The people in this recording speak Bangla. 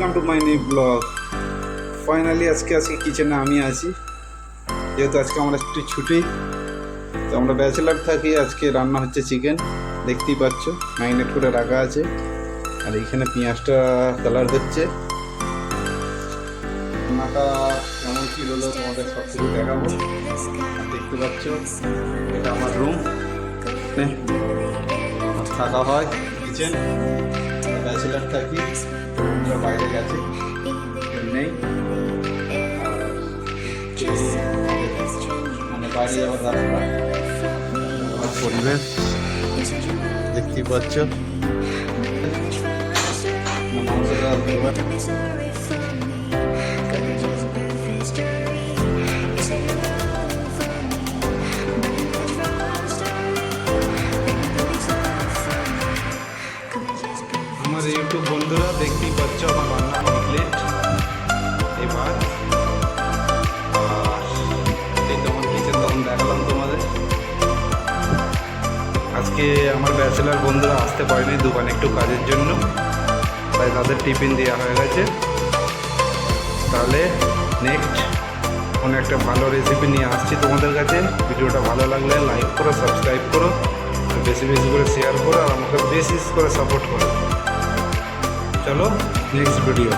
Welcome to my new blog. Finally আজকে কিচেনে আমি আছি, যেহেতু আজকে আমরা একটু ছুটি, তো আমরা ব্যাচেলার থাকি। আজকে রান্না হচ্ছে চিকেন, দেখতেই পাচ্ছ ম্যারিনেট করে রাখা আছে। আর এইখানে পেঁয়াজটা কালার হচ্ছে। রান্নাটা কেমন কী হলো তোমাদের সব কিছু দেখাবো। দেখতে পাচ্ছ এটা আমার রুম, থাকা হয় কিচেন। ব্যাচেলার থাকি, বাইরে গেছে নেই, মানে বাইরে যাওয়ার রাস্তা। পরিবেশ দেখতেই পাচ্ছ। আমার ইউটিউব বন্ধুরা দেখতেই পাচ্ছ আমার রান্না কমপ্লিট এবার। তখন কিচেন তখন দেখালাম তোমাদের। আজকে আমার ব্যাচেলার বন্ধুরা আসতে পারেনি দোকানে একটু কাজের জন্য, তাই তাদের টিফিন দেওয়া হয়ে গেছে। তাহলে নেক্সট কোনো একটা ভালো রেসিপি নিয়ে আসছি তোমাদের কাছে। ভিডিওটা ভালো লাগলে লাইক করো, সাবস্ক্রাইব করো, বেশি বেশি করে শেয়ার করো, আর আমাকে বেশি করে সাপোর্ট করো। চলো নেক্সট ভিডিও।